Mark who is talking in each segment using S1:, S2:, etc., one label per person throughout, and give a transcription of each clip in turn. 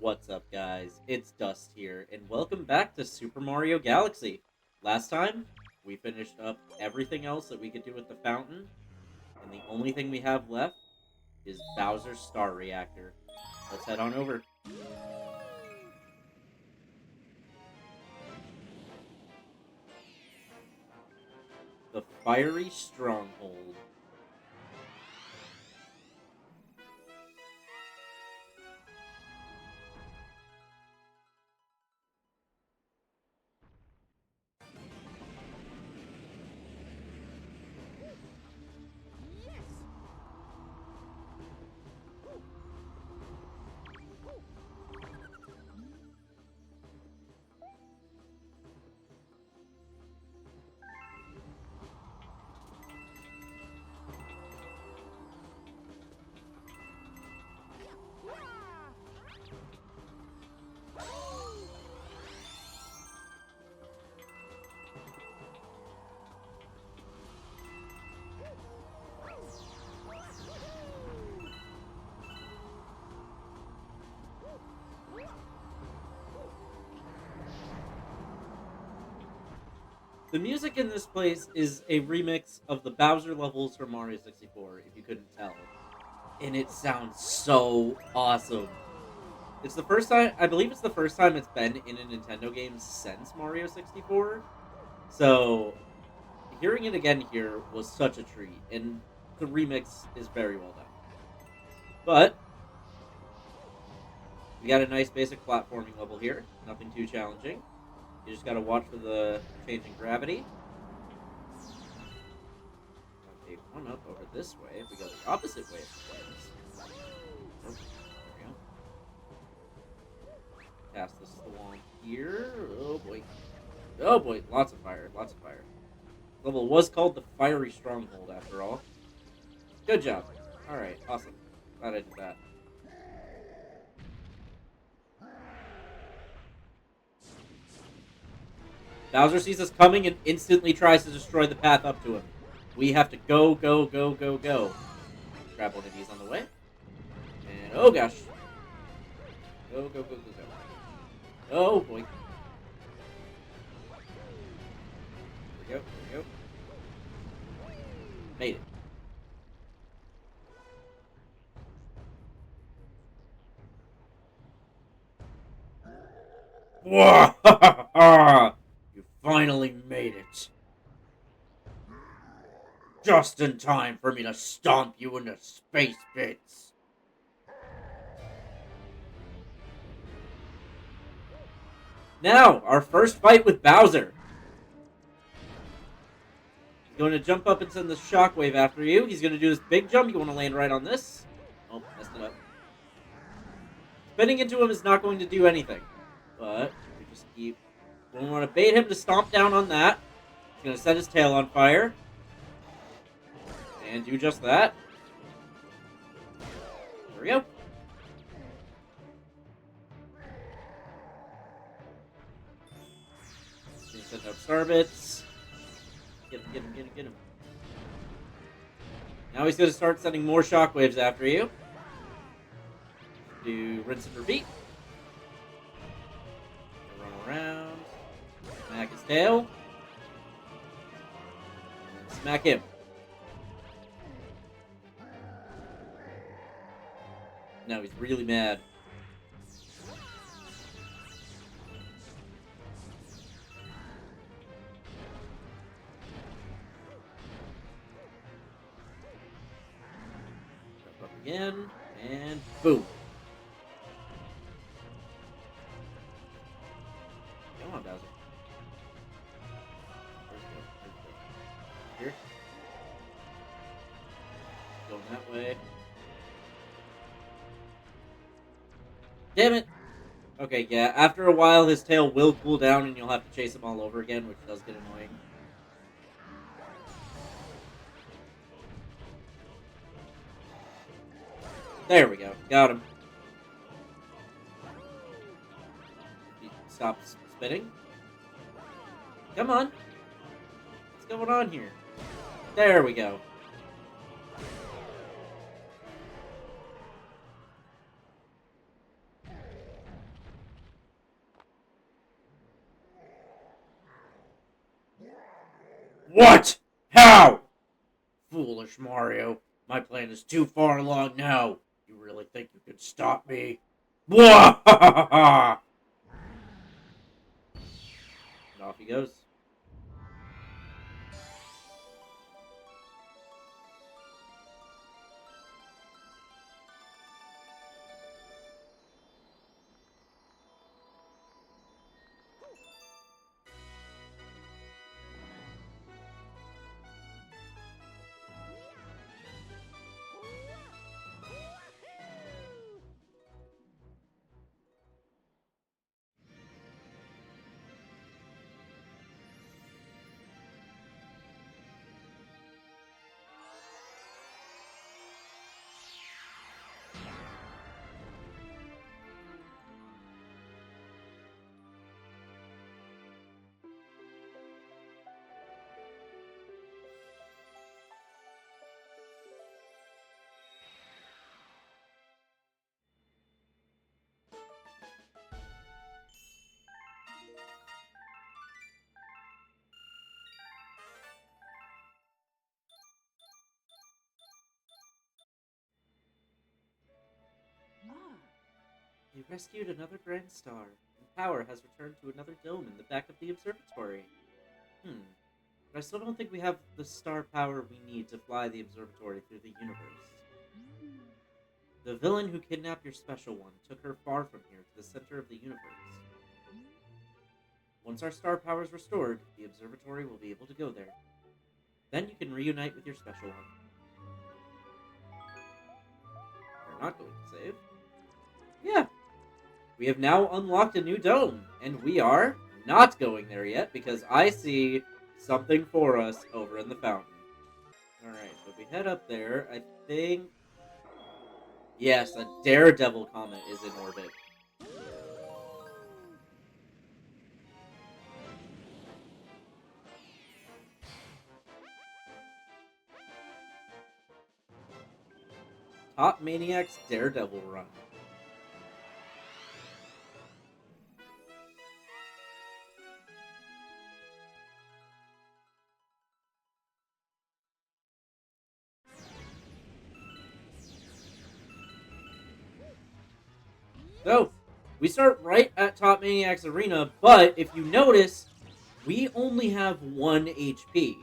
S1: What's up, guys? It's Dust here, and welcome back to Super Mario Galaxy. Last time, we finished up everything else that we could do with the fountain, and the only thing we have left is Bowser's Star Reactor. Let's head on over. The Fiery Stronghold. The music in this place is a remix of the Bowser levels from Mario 64, if you couldn't tell. And it sounds so awesome. It's the first time, I believe it's the first time it's been in a Nintendo game since Mario 64. So, hearing it again here was such a treat, and the remix is very well done. But, we got a nice basic platforming level here. Nothing too challenging. You just gotta watch for the changing gravity. Okay, one up over this way. If we go the opposite way, it ends. Oh, there we go. Pass this along here. Oh boy. Oh boy, lots of fire, lots of fire. Level was called the Fiery Stronghold after all. Good job. Alright, awesome. Glad I did that. Bowser sees us coming and instantly tries to destroy the path up to him. We have to go, go, go, go, go. Grab one of these on the way. And oh gosh. Go, go, go, go, go. Oh boy. There we go, there we go. Made it. You finally made it. Just in time for me to stomp you into space bits. Now, our first fight with Bowser. He's going to jump up and send the shockwave after you. He's going to do this big jump. You want to land right on this. Oh, messed it up. Spinning into him is not going to do anything. But we just keep... We want to bait him to stomp down on that. He's going to set his tail on fire. And do just that. There we go. Send out Starbits. Get him, get him, get him, get him. Now he's going to start sending more shockwaves after you. Do rinse and repeat. Run around. Smack his tail. And smack him. Now he's really mad. Jump up again, and boom. Come on, Bowser. Here. Going that way. Damn it! Okay, yeah, after a while his tail will cool down and you'll have to chase him all over again, which does get annoying. There we go. Got him. He stops spinning. Come on. What's going on here? There we go. What? How? Foolish Mario. My plan is too far along now. You really think you could stop me? Blah! And off he goes. You rescued another Grand Star, and power has returned to another dome in the back of the observatory. But I still don't think we have the star power we need to fly the observatory through the universe. The villain who kidnapped your special one took her far from here to the center of the universe. Once our star power is restored, the observatory will be able to go there. Then you can reunite with your special one. We're not going to save. Yeah. We have now unlocked a new dome, and we are not going there yet because I see something for us over in the fountain. Alright, so if we head up there, I think... Yes, a Daredevil comet is in orbit. Top Maniac's Daredevil run. So, we start right at Top Maniac's arena, but if you notice, we only have 1 HP.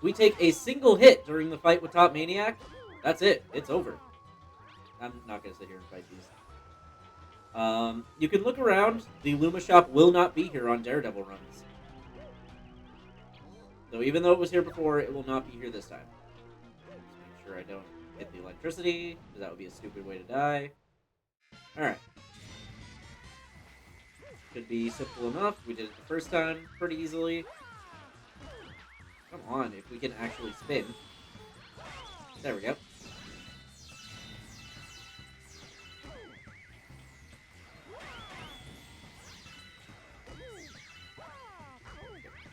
S1: We take a single hit during the fight with Top Maniac, that's it. It's over. I'm not going to sit here and fight these. You can look around. The Luma shop will not be here on Daredevil runs. So even though it was here before, it will not be here this time. Just make sure I don't hit the electricity, because that would be a stupid way to die. Alright. Could be simple enough. We did it the first time pretty easily. Come on, if we can actually spin. There we go.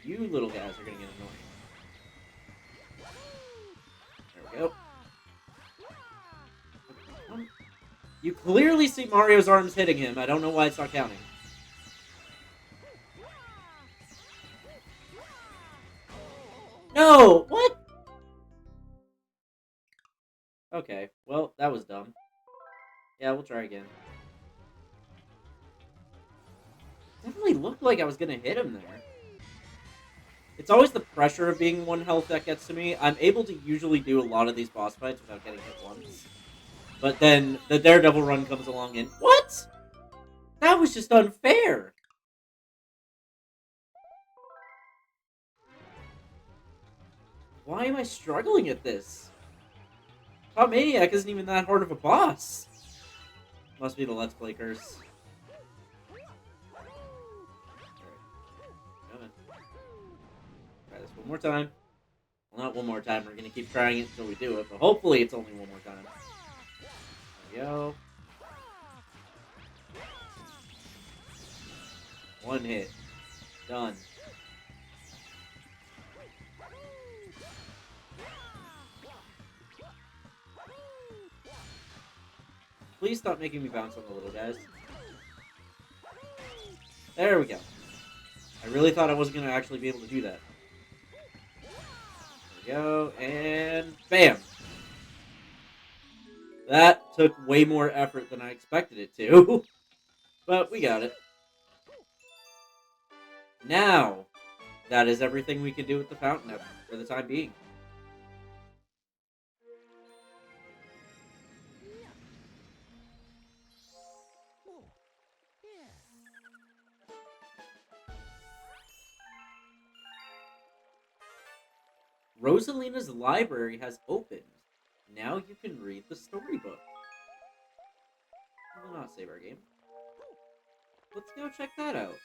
S1: You little guys are gonna get annoying. There we go. You clearly see Mario's arms hitting him. I don't know why it's not counting. No! What? Okay, well, that was dumb. Yeah, we'll try again. Definitely looked like I was gonna hit him there. It's always the pressure of being 1 health that gets to me. I'm able to usually do a lot of these boss fights without getting hit once. But then the Daredevil run comes along and... What?! That was just unfair! Why am I struggling at this? Top Maniac isn't even that hard of a boss. Must be the Let's Play curse. Try this one more time. Well, not one more time. We're gonna keep trying it until we do it, but hopefully it's only one more time. There we go. 1 hit. Done. Please stop making me bounce on the little guys. There we go. I really thought I wasn't going to actually be able to do that. we go, and bam! That took way more effort than I expected it to, but we got it. Now, that is everything we can do with the fountain for the time being. Rosalina's library has opened. Now you can read the storybook. We will not save our game. Let's go check that out.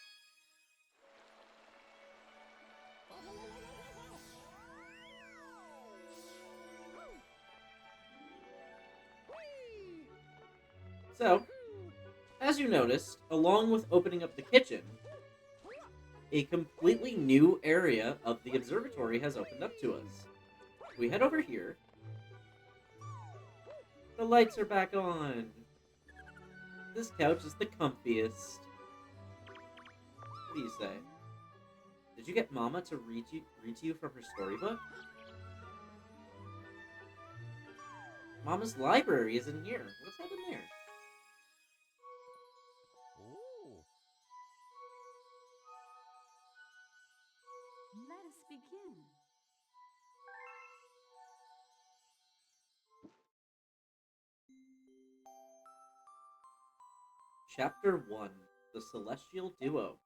S1: So, as you noticed, along with opening up the kitchen, a completely new area of the observatory has opened up to us. We head over here. The lights are back on. This couch is the comfiest. What do you say? Did you get Mama to read to you from her storybook? Mama's library is in here. What's happened there?
S2: Let us begin.
S1: Chapter 1: The Celestial Duo.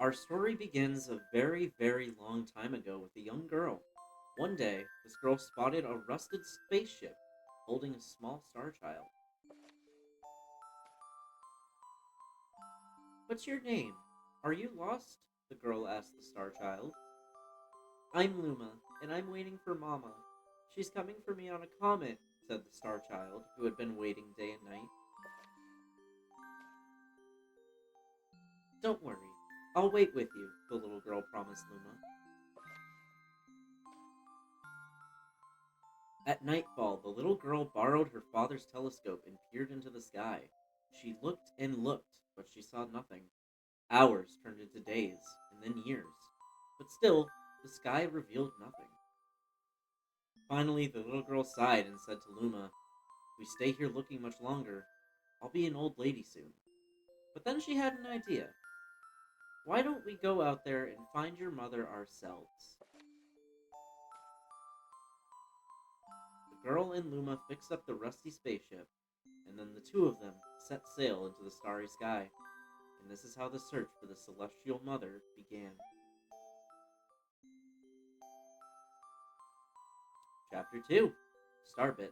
S1: Our story begins a very, very long time ago with a young girl. One day, this girl spotted a rusted spaceship holding a small star child. What's your name? Are you lost? The girl asked the star child. I'm Luma, and I'm waiting for Mama. She's coming for me on a comet, said the star child, who had been waiting day and night. Don't worry, I'll wait with you, the little girl promised Luma. At nightfall, the little girl borrowed her father's telescope and peered into the sky. She looked and looked, but she saw nothing. Hours turned into days, and then years. But still, the sky revealed nothing. Finally, the little girl sighed and said to Luma, If we stay here looking much longer, I'll be an old lady soon. But then she had an idea. Why don't we go out there and find your mother ourselves? The girl and Luma fixed up the rusty spaceship, and then the two of them set sail into the starry sky. And this is how the search for the Celestial Mother began. Chapter 2: Starbits.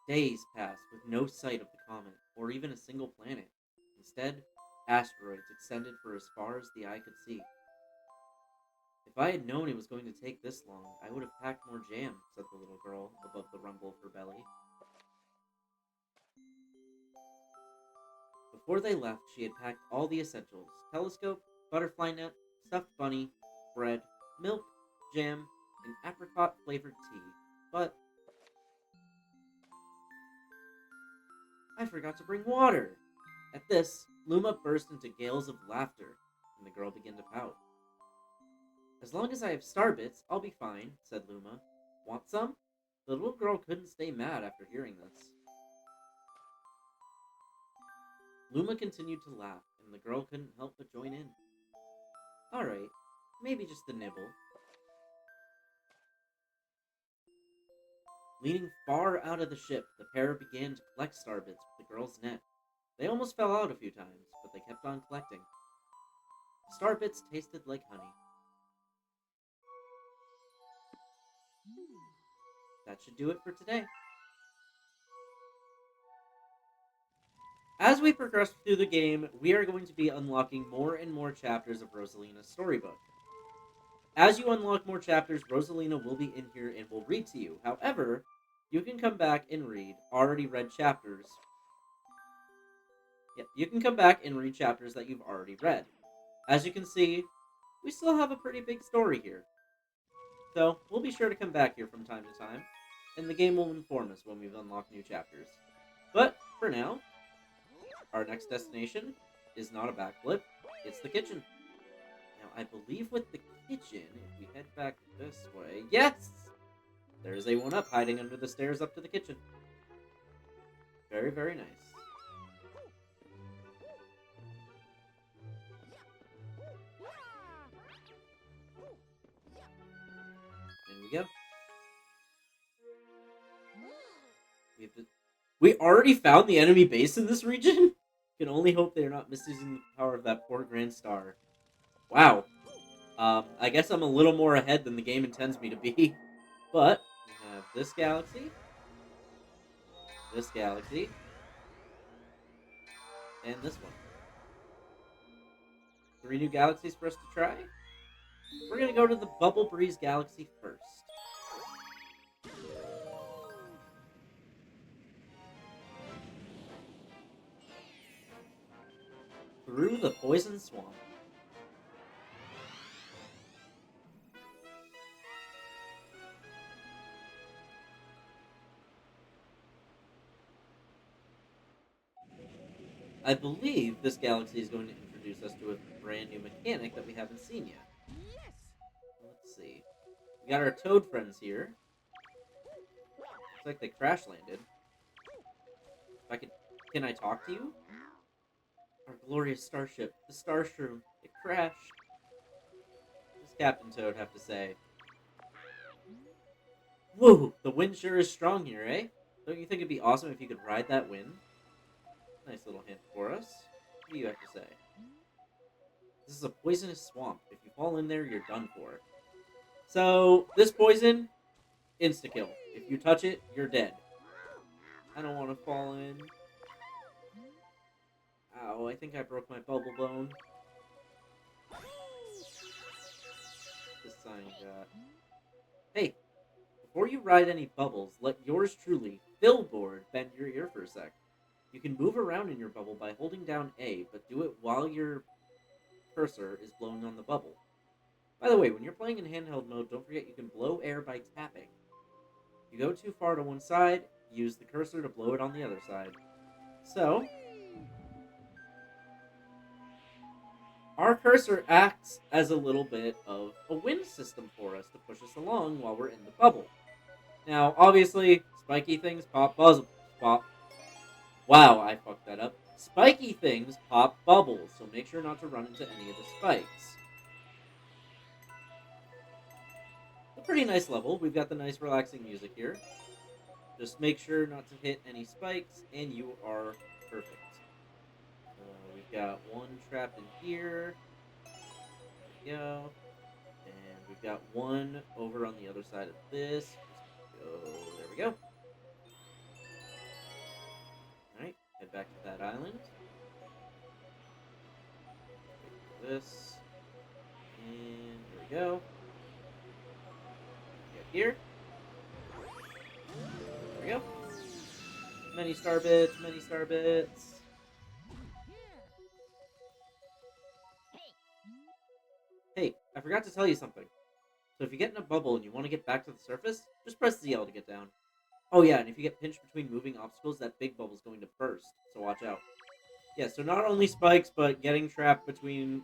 S1: Days passed with no sight of the comet, or even a single planet. Instead, asteroids extended for as far as the eye could see. If I had known it was going to take this long, I would have packed more jam, said the little girl above the rumble of her belly. Before they left, she had packed all the essentials: telescope, butterfly net, stuffed bunny, bread, milk, jam, and apricot-flavored tea. But I forgot to bring water! At this, Luma burst into gales of laughter, and the girl began to pout. As long as I have starbits, I'll be fine, said Luma. Want some? The little girl couldn't stay mad after hearing this. Luma continued to laugh, and the girl couldn't help but join in. Alright, maybe just a nibble. Leaning far out of the ship, the pair began to collect starbits with the girl's net. They almost fell out a few times, but they kept on collecting. Starbits tasted like honey. That should do it for today. As we progress through the game, we are going to be unlocking more and more chapters of Rosalina's storybook. As you unlock more chapters, Rosalina will be in here and will read to you. However, you can come back and read already read chapters. Yeah, you can come back and read chapters that you've already read. As you can see, we still have a pretty big story here. So, we'll be sure to come back here from time to time, and the game will inform us when we've unlocked new chapters. But, for now, our next destination is not a backflip. It's the kitchen. Now, I believe with the kitchen, if we head back this way... Yes! There's a 1-up hiding under the stairs up to the kitchen. Very, very nice. In we go. We already found the enemy base in this region? Can only hope they're not misusing the power of that poor Grand Star. Wow. I guess I'm a little more ahead than the game intends me to be. But, we have this galaxy, and this one. 3 new galaxies for us to try. We're going to go to the Bubble Breeze Galaxy first. Through the Poison Swamp. I believe this galaxy is going to introduce us to a brand new mechanic that we haven't seen yet.
S3: Yes.
S1: Let's see. We got our toad friends here. Looks like they crash landed. Can I talk to you? Our glorious starship, the Starshroom, it crashed. What does Captain Toad have to say? Whoa, the wind sure is strong here, eh? Don't you think it'd be awesome if you could ride that wind? Nice little hint for us. What do you have to say? This is a poisonous swamp. If you fall in there, you're done for. So, this poison, insta-kill. If you touch it, you're dead. I don't want to fall in. Ow, I think I broke my bubble bone. This sign got... Hey, before you ride any bubbles, let yours truly, Billboard, bend your ear for a sec. You can move around in your bubble by holding down A, but do it while your cursor is blowing on the bubble. By the way, when you're playing in handheld mode, don't forget you can blow air by tapping. If you go too far to one side, use the cursor to blow it on the other side. So, our cursor acts as a little bit of a wind system for us to push us along while we're in the bubble. Now, obviously, spiky things pop pop. Wow, I fucked that up. Spiky things pop bubbles, so make sure not to run into any of the spikes. A pretty nice level. We've got the nice relaxing music here. Just make sure not to hit any spikes, and you are perfect. We've got one trapped in here. There we go. And we've got one over on the other side of this. There we go. Alright, head back to that island. Wait for this. And there we go. Get here. There we go. Many star bits, many star bits. Hey, I forgot to tell you something. So if you get in a bubble and you want to get back to the surface, just press ZL to get down. Oh yeah, and if you get pinched between moving obstacles, that big bubble's going to burst, so watch out. Yeah, so not only spikes, but getting trapped between...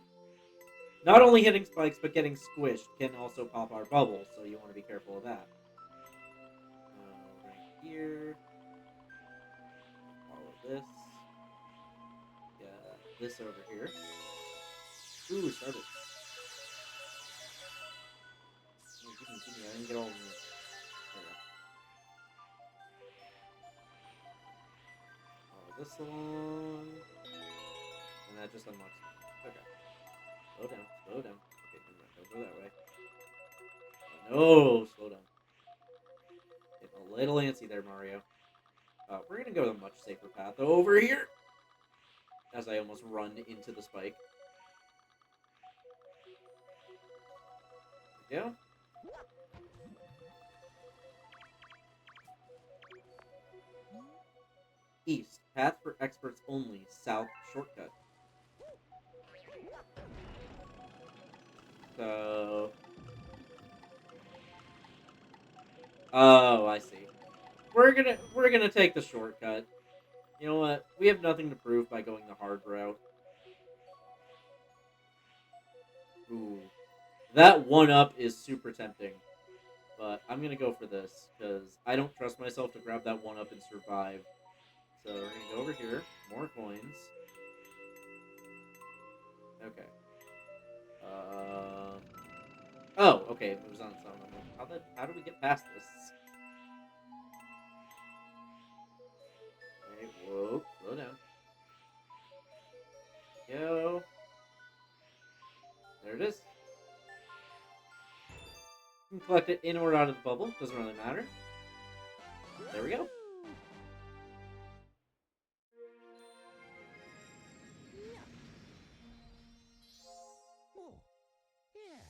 S1: Not only hitting spikes, but getting squished can also pop our bubble, so you want to be careful of that. Right here. Follow this. Got this over here. Ooh, started. Give me, I didn't get all of this. Follow this along. And that just unlocks me. Okay. Slow down, slow down. Okay, don't go that way. No, slow down. Getting a little antsy there, Mario. We're gonna go the much safer path over here. As I almost run into the spike. There we go. East, path for experts only. South, shortcut. So... Oh, I see. We're gonna take the shortcut. You know what? We have nothing to prove by going the hard route. Ooh. That 1-up is super tempting. But I'm going to go for this, because I don't trust myself to grab that 1-up and survive. So we're going to go over here. More coins. Okay. Oh, okay. It moves on its own. How do we get past this? Okay, whoa. Slow down. Go. There it is. You can collect it in or out of the bubble. Doesn't really matter. There we go.
S3: Oh, yeah.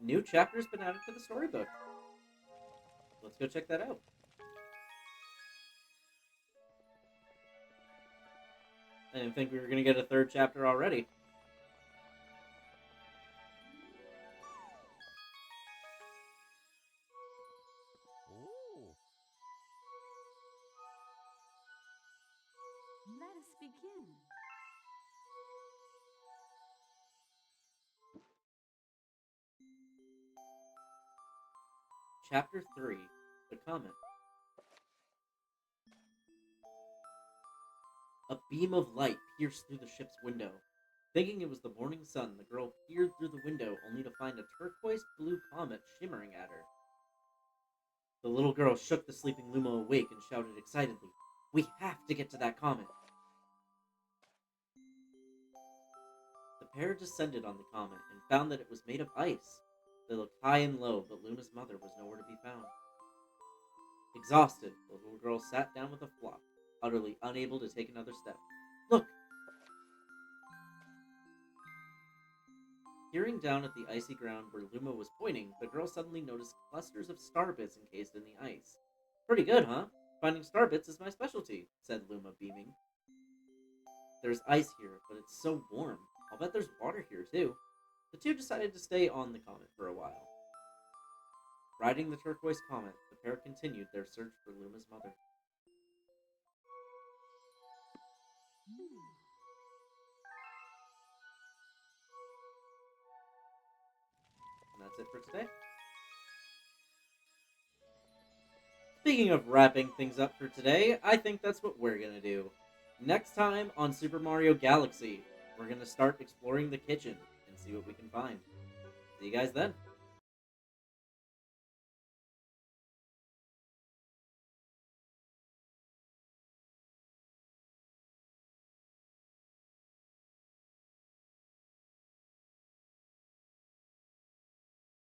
S1: New chapter's been added to the storybook. Let's go check that out. I didn't think we were going to get a third chapter already.
S3: Oh.
S2: Let us begin.
S1: Chapter 3, The Comet. A beam of light pierced through the ship's window. Thinking it was the morning sun, the girl peered through the window only to find a turquoise blue comet shimmering at her. The little girl shook the sleeping Luma awake and shouted excitedly, "We have to get to that comet!" The pair descended on the comet and found that it was made of ice. They looked high and low, but Luma's mother was nowhere to be found. Exhausted, the little girl sat down with a flop, utterly unable to take another step. Look! Peering down at the icy ground where Luma was pointing, the girl suddenly noticed clusters of star bits encased in the ice. Pretty good, huh? Finding star bits is my specialty, said Luma, beaming. There's ice here, but it's so warm. I'll bet there's water here, too. The two decided to stay on the comet for a while. Riding the turquoise comet, the pair continued their search for Luma's mother. And that's it for today. Speaking of wrapping things up for today, I think that's what we're going to do. Next time on Super Mario Galaxy, we're going to start exploring the kitchen and see what we can find. See you guys then.